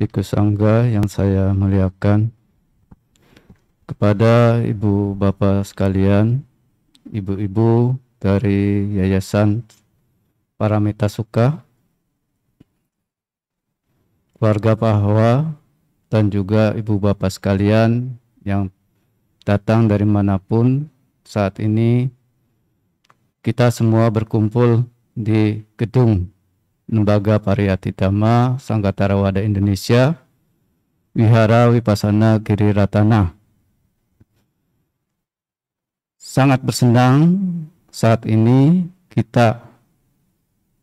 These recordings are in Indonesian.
Biku Sangga yang saya muliakan, kepada ibu bapak sekalian, ibu-ibu dari Yayasan Paramita Sukha, keluarga Pahawa, dan juga ibu bapak sekalian yang datang dari manapun. Saat ini kita semua berkumpul di gedung Lembaga Pariyati Dhamma Sangga Theravada Indonesia, Wihara Vipassana Giri Ratana. Sangat bersenang saat ini kita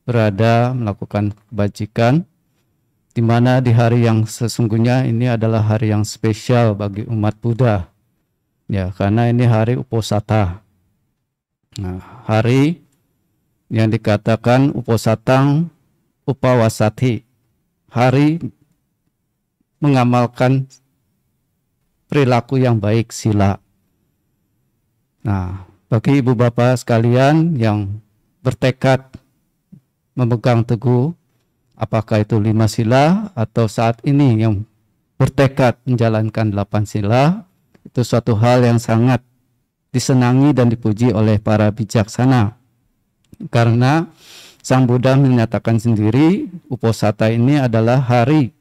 berada melakukan kebajikan, di mana di hari yang sesungguhnya ini adalah hari yang spesial bagi umat Buddha, ya, karena ini hari Uposatha. Nah, hari yang dikatakan Uposatang Upawasati, hari mengamalkan perilaku yang baik, sila. Nah, bagi ibu bapak sekalian yang bertekad memegang teguh, apakah itu 5 sila atau saat ini yang bertekad menjalankan 8 sila, itu suatu hal yang sangat disenangi dan dipuji oleh para bijaksana. Karena Sang Buddha menyatakan sendiri, Uposatha ini adalah hari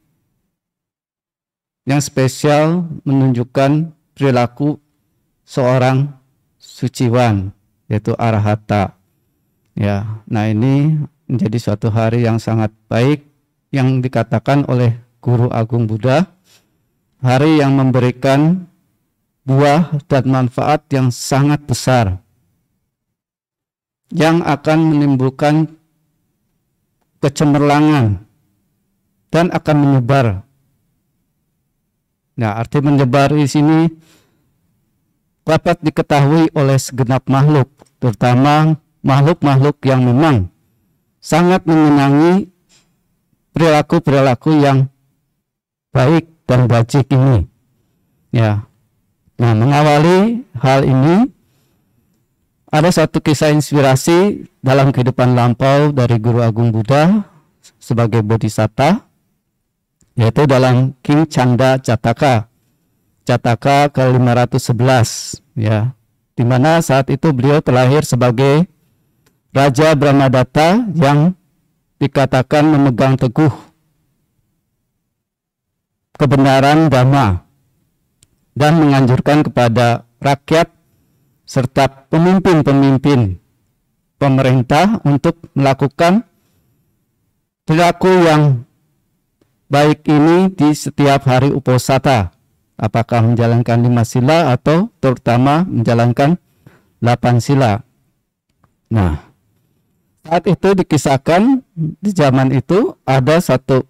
yang spesial menunjukkan perilaku seorang suciwan, yaitu arahata. Ya, nah ini menjadi suatu hari yang sangat baik yang dikatakan oleh Guru Agung Buddha, hari yang memberikan buah dan manfaat yang sangat besar, yang akan menimbulkan kecemerlangan dan akan menyebar. Nah, arti menyebar di sini dapat diketahui oleh segenap makhluk, terutama makhluk-makhluk yang memang sangat menyenangi perilaku-perilaku yang baik dan bajik ini. Ya. Nah, mengawali hal ini, ada satu kisah inspirasi dalam kehidupan lampau dari Guru Agung Buddha sebagai Bodhisatta, yaitu dalam King Canda Jataka, Jataka ke-511, ya, di mana saat itu beliau terlahir sebagai Raja Brahmadatta yang dikatakan memegang teguh kebenaran Dhamma dan menganjurkan kepada rakyat serta pemimpin-pemimpin pemerintah untuk melakukan perilaku yang baik ini di setiap hari Uposatha, apakah menjalankan 5 sila atau terutama menjalankan 8 sila. Nah, saat itu dikisahkan di zaman itu ada satu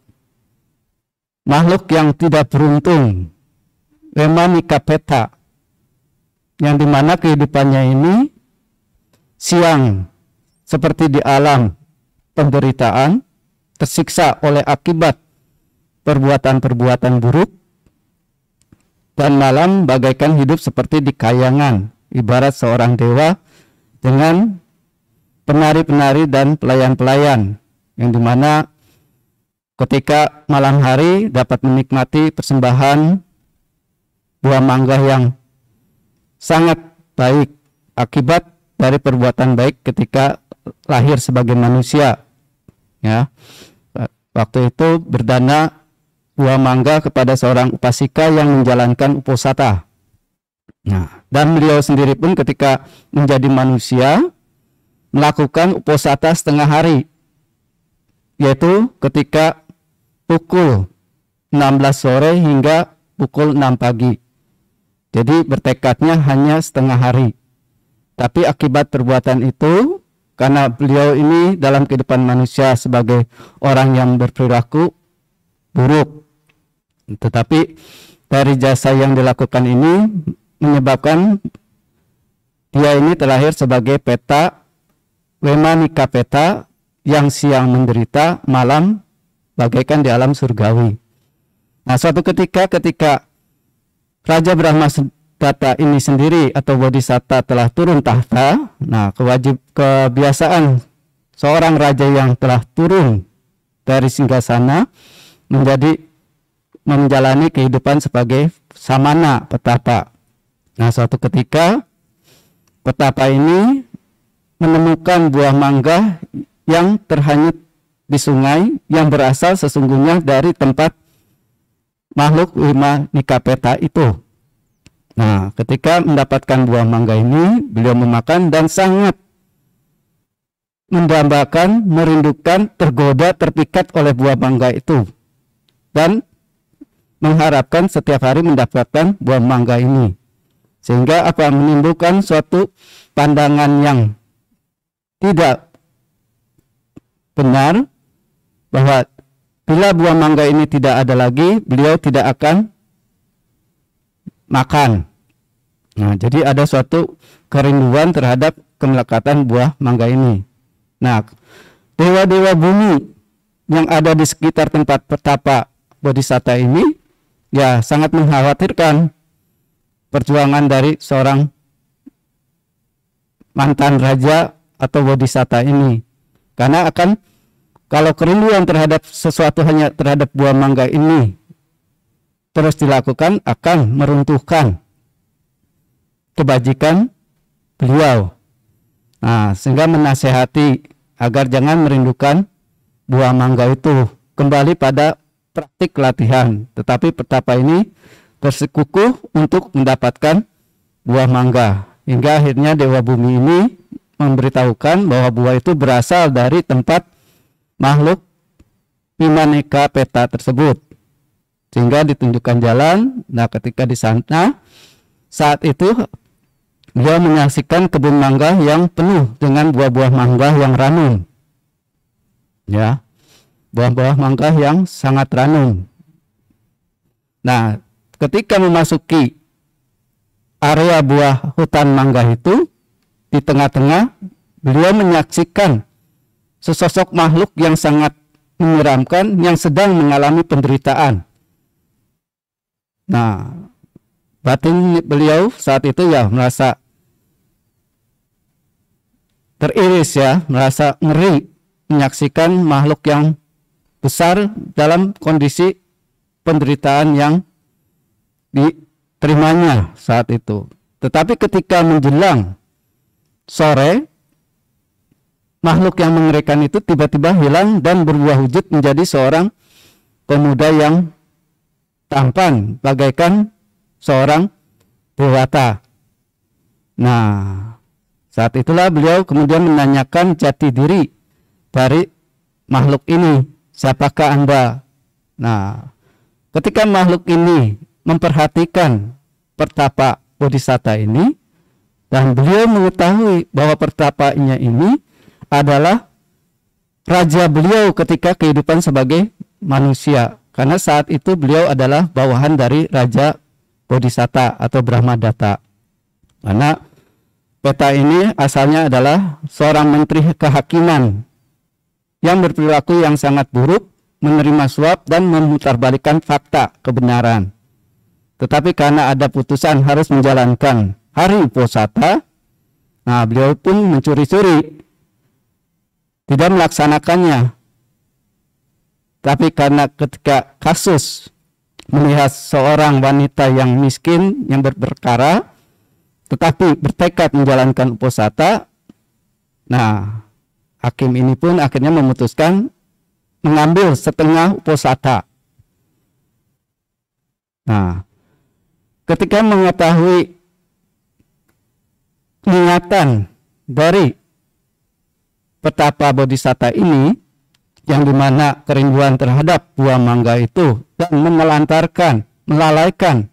makhluk yang tidak beruntung, Vemanikapeta, yang dimana kehidupannya ini siang seperti di alam penderitaan, tersiksa oleh akibat perbuatan-perbuatan buruk, dan malam bagaikan hidup seperti di kayangan, ibarat seorang dewa dengan penari-penari dan pelayan-pelayan, yang dimana ketika malam hari dapat menikmati persembahan buah mangga yang sangat baik akibat dari perbuatan baik ketika lahir sebagai manusia. Ya, waktu itu berdana buah mangga kepada seorang upasika yang menjalankan Uposatha. Nah, dan beliau sendiri pun ketika menjadi manusia melakukan Uposatha setengah hari, yaitu ketika pukul 16 sore hingga pukul 6 pagi. Jadi bertekadnya hanya setengah hari. Tapi akibat perbuatan itu, karena beliau ini dalam kehidupan manusia sebagai orang yang berperilaku buruk, tetapi dari jasa yang dilakukan ini menyebabkan dia ini terlahir sebagai peta, Vemanikapeta, yang siang menderita, malam bagaikan di alam surgawi. Nah, suatu ketika Raja Brahmadatta ini sendiri atau Bodhisatta telah turun tahta, nah kebiasaan seorang raja yang telah turun dari singgasana menjadi menjalani kehidupan sebagai samana petapa. Nah, suatu ketika petapa ini menemukan buah mangga yang terhanyut di sungai yang berasal sesungguhnya dari tempat makhluk Wima Nikapeta itu. Nah, ketika mendapatkan buah mangga ini, beliau memakan dan sangat mendambakan, merindukan, tergoda, terpikat oleh buah mangga itu, dan mengharapkan setiap hari mendapatkan buah mangga ini, sehingga apa menimbulkan suatu pandangan yang tidak benar bahwa bila buah mangga ini tidak ada lagi, beliau tidak akan makan. Nah, jadi ada suatu kerinduan terhadap kemelekatan buah mangga ini. Nah, dewa-dewa bumi yang ada di sekitar tempat petapa Bodhisatta ini ya sangat mengkhawatirkan perjuangan dari seorang mantan raja atau Bodhisatta ini, karena akan kalau kerinduan terhadap sesuatu hanya terhadap buah mangga ini terus dilakukan akan meruntuhkan kebajikan beliau. Nah, sehingga menasehati agar jangan merindukan buah mangga itu, kembali pada praktik latihan. Tetapi petapa ini bersikukuh untuk mendapatkan buah mangga, hingga akhirnya Dewa Bumi ini memberitahukan bahwa buah itu berasal dari tempat makhluk Wima Nikapeta tersebut, sehingga ditunjukkan jalan. Nah, ketika di sana saat itu dia menyaksikan kebun mangga yang penuh dengan buah-buah mangga yang ranum. Ya, buah-buah mangga yang sangat ranum. Nah, ketika memasuki area buah hutan mangga itu, di tengah-tengah beliau menyaksikan sesosok makhluk yang sangat menyeramkan yang sedang mengalami penderitaan. Nah, batin beliau saat itu ya merasa teriris, ya, merasa ngeri menyaksikan makhluk yang besar dalam kondisi penderitaan yang diterimanya saat itu. Tetapi ketika menjelang sore, makhluk yang mengerikan itu tiba-tiba hilang dan berubah wujud menjadi seorang pemuda yang tampan bagaikan seorang dewata. Nah, saat itulah beliau kemudian menanyakan jati diri dari makhluk ini, siapakah Anda? Nah, ketika makhluk ini memperhatikan pertapa Bodhisatta ini, dan beliau mengetahui bahwa pertapanya ini adalah raja beliau ketika kehidupan sebagai manusia, karena saat itu beliau adalah bawahan dari Raja Bodhisatta atau Brahmadatta. Karena Peta ini asalnya adalah seorang menteri kehakiman yang berperilaku yang sangat buruk, menerima suap dan memutarbalikkan fakta kebenaran. Tetapi karena ada putusan harus menjalankan hari Uposatha, nah beliau pun mencuri-curi, tidak melaksanakannya. Tapi karena ketika kasus melihat seorang wanita yang miskin yang berperkara tetapi bertekad menjalankan Uposatha, nah hakim ini pun akhirnya memutuskan mengambil setengah Uposatha. Nah, ketika mengetahui niatan dari petapa Bodhisatta ini, yang dimana kerinduan terhadap buah mangga itu dan menelantarkan, melalaikan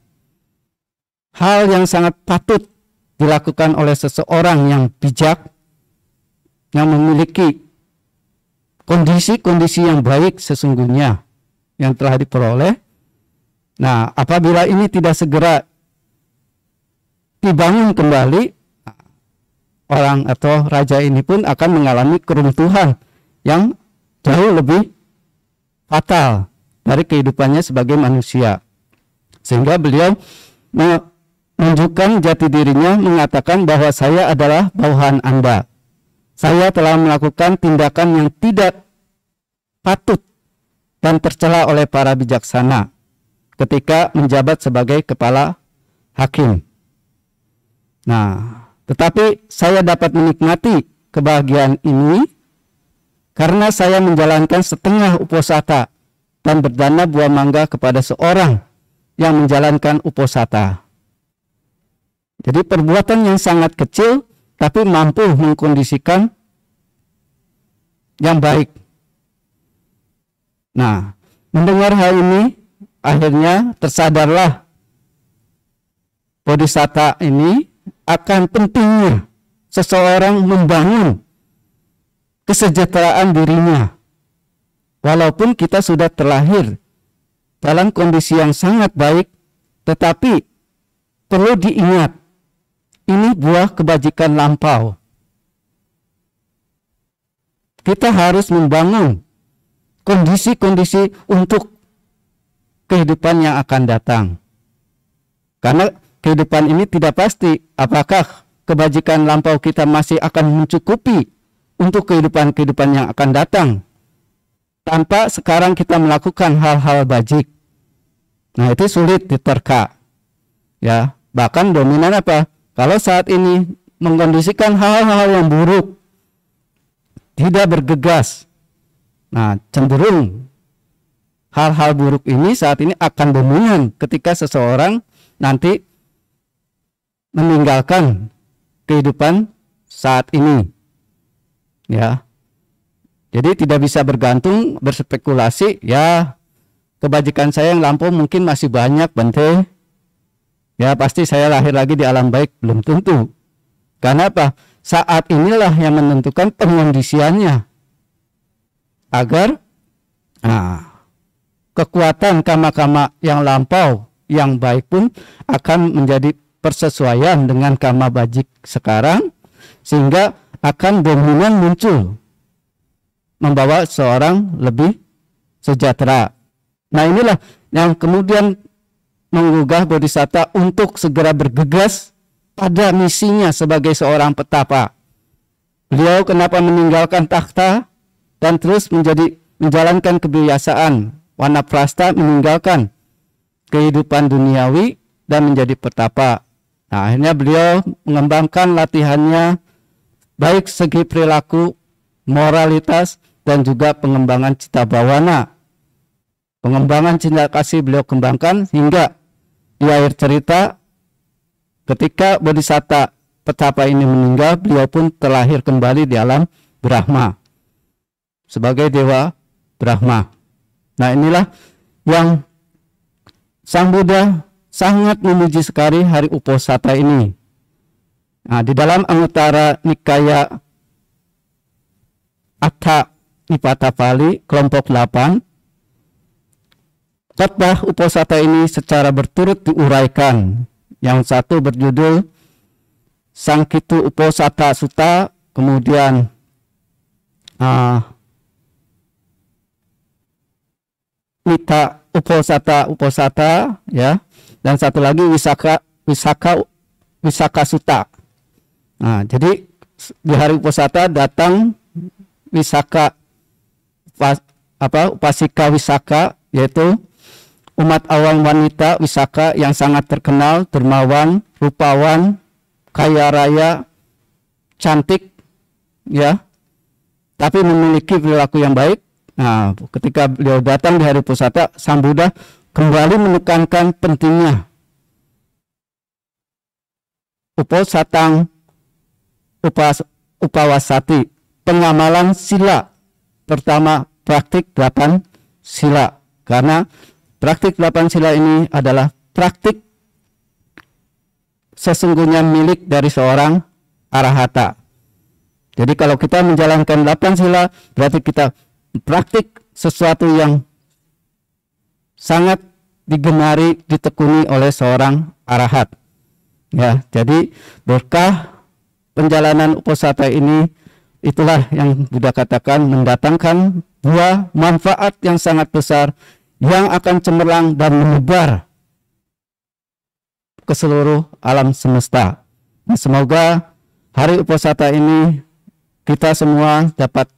hal yang sangat patut dilakukan oleh seseorang yang bijak, yang memiliki kondisi-kondisi yang baik sesungguhnya yang telah diperoleh. Nah, apabila ini tidak segera dibangun kembali, orang atau raja ini pun akan mengalami keruntuhan yang jauh lebih fatal dari kehidupannya sebagai manusia. Sehingga beliau menunjukkan jati dirinya, mengatakan bahwa saya adalah bawahan Anda. Saya telah melakukan tindakan yang tidak patut dan tercela oleh para bijaksana. ketika menjabat sebagai kepala hakim. Nah, tetapi saya dapat menikmati kebahagiaan ini karena saya menjalankan setengah uposatha dan berdana buah mangga kepada seorang yang menjalankan uposatha. Jadi perbuatan yang sangat kecil tapi mampu mengkondisikan yang baik. Nah, mendengar hal ini akhirnya tersadarlah Bodhisatta ini akan pentingnya seseorang membangun kesejahteraan dirinya. Walaupun kita sudah terlahir dalam kondisi yang sangat baik, tetapi perlu diingat, ini buah kebajikan lampau. Kita harus membangun kondisi-kondisi untuk kehidupan yang akan datang. Karena kehidupan ini tidak pasti apakah kebajikan lampau kita masih akan mencukupi untuk kehidupan-kehidupan yang akan datang tanpa sekarang kita melakukan hal-hal bajik. Nah, itu sulit diterka. Ya, bahkan dominan apa? Kalau saat ini mengkondisikan hal-hal yang buruk, tidak bergegas. Nah, cenderung hal-hal buruk ini saat ini akan dominan ketika seseorang nanti meninggalkan kehidupan saat ini. Ya. Jadi tidak bisa bergantung, berspekulasi, ya kebajikan saya yang lampau mungkin masih banyak, Bante. Ya, pasti saya lahir lagi di alam baik, belum tentu. Karena apa? Saat inilah yang menentukan pengondisiannya. Agar kekuatan kama-kama yang lampau, yang baik pun akan menjadi persesuaian dengan karma bajik sekarang, sehingga akan dominan muncul membawa seorang lebih sejahtera. Nah, inilah yang kemudian menggugah Bodhisatta untuk segera bergegas pada misinya sebagai seorang petapa. Beliau kenapa meninggalkan takhta dan terus menjalankan kebiasaan wanaprastha, meninggalkan kehidupan duniawi dan menjadi petapa. Nah, akhirnya beliau mengembangkan latihannya baik segi perilaku, moralitas, dan juga pengembangan cita bawana. Pengembangan cinta kasih beliau kembangkan hingga di akhir cerita ketika Bodhisatta petapa ini meninggal, beliau pun terlahir kembali di alam Brahma sebagai dewa Brahma. Nah, inilah yang Sang Buddha sangat memuji sekali hari Uposatha ini. Nah, di dalam Anguttara Nikaya Atha Nipatapali kelompok 8, khotbah Uposatha ini secara berturut diuraikan. Yang satu berjudul Sangkitu Uposatha Sutta, kemudian Nita Uposatha ya, dan satu lagi Wisaka Sutta. Nah, jadi di hari Uposatha datang Upasika Wisaka, yaitu umat awam wanita Wisaka yang sangat terkenal, dermawan, rupawan, kaya raya, cantik, ya, tapi memiliki perilaku yang baik. Nah, ketika beliau datang di hari Uposatha, Sang Buddha kembali menekankan pentingnya Uposatang Upawasati, pengamalan sila. Pertama, praktik 8 sila. Karena praktik 8 sila ini adalah praktik sesungguhnya milik dari seorang arahata. Jadi kalau kita menjalankan 8 sila, berarti kita praktik sesuatu yang sangat digemari, ditekuni oleh seorang arahat. Ya, jadi berkah penjalanan Uposatha ini, itulah yang Buddha katakan mendatangkan buah manfaat yang sangat besar yang akan cemerlang dan menyebar ke seluruh alam semesta. Nah, semoga hari Uposatha ini kita semua dapat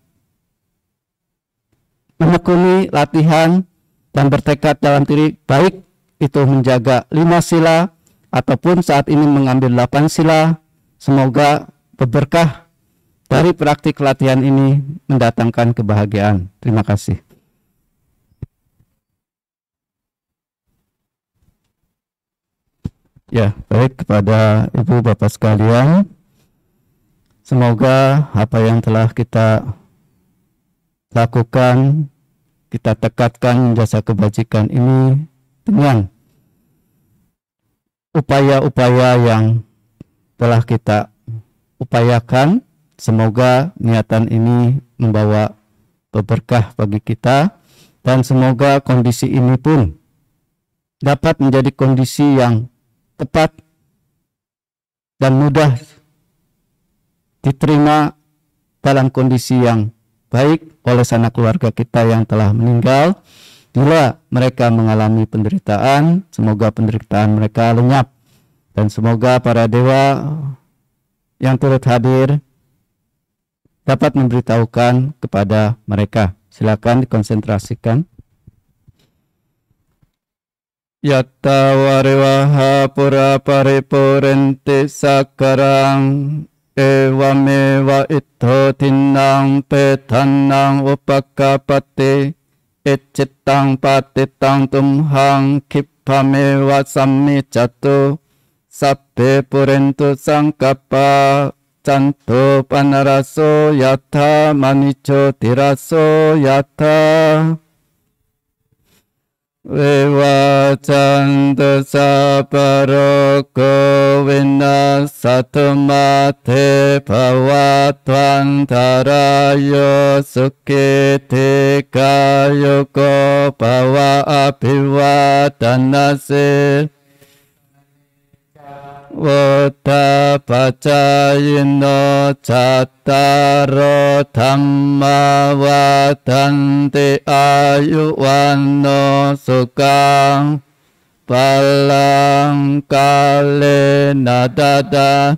menekuni latihan dan bertekad dalam diri baik itu menjaga 5 sila ataupun saat ini mengambil 8 sila. Semoga berberkah dari praktik latihan ini mendatangkan kebahagiaan. Terima kasih. Ya, baik kepada Ibu Bapak sekalian, semoga apa yang telah kita lakukan, kita tekadkan jasa kebajikan ini dengan upaya-upaya yang telah kita upayakan. Semoga niatan ini membawa berkah bagi kita, dan semoga kondisi ini pun dapat menjadi kondisi yang tepat dan mudah diterima dalam kondisi yang baik oleh sanak keluarga kita yang telah meninggal. Bila mereka mengalami penderitaan, semoga penderitaan mereka lenyap, dan semoga para dewa yang turut hadir dapat memberitahukan kepada mereka. Silakan dikonsentrasikan. Yatta wariwaha pura paripurenti sakarang ewamewa ittho tinnang petannang upakapati iccitang patitang tumhang kippamewa sammicatu sabbe purentu sangkapa canto panaraso yatta manicho tiraso yatta Vewa canda saparoko vinasatmate bhavatwantarayo sukhite kayoko bhava abhivadanase Vata pacayino cattaro dhamma vadanti ayuwanno sukang palang kalena dada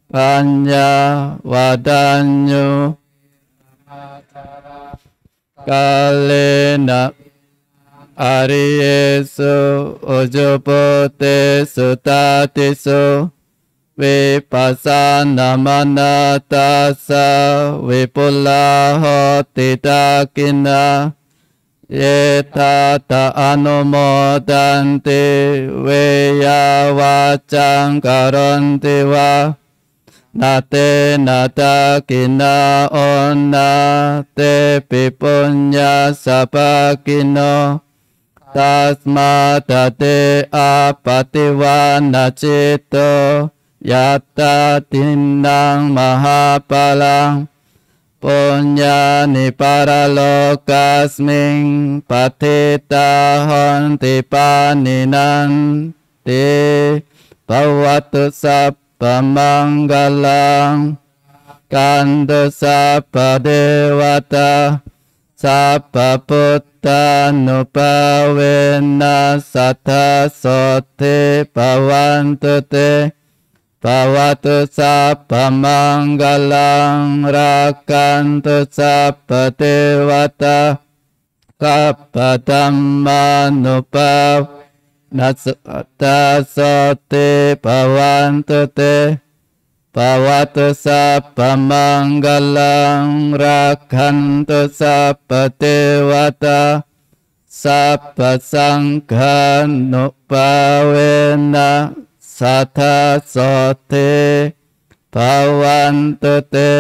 panya wadanyo kalena Ariyesu ujupote sutatisu vipassana manatasa vipulaho tidakina yetata anumodanti veya wacang karanti wa nate nadakina onna te pipunya sabakino tasmadate apatiwana cito yatta tinnang mahapalang punyani paralokasming patita honti paninan te bawatu sabba manggalang kando sabba dewata sabba putta nupawena sattha sote bhavantu te bhavatu sabba manggalang rakantu sabba dewata sabba dhamma nupawena sattha sote bhavantu te bhavatu sabba manggalang rakantu sabba dewata sabba sangha nupawena sattha sote bhavantu te.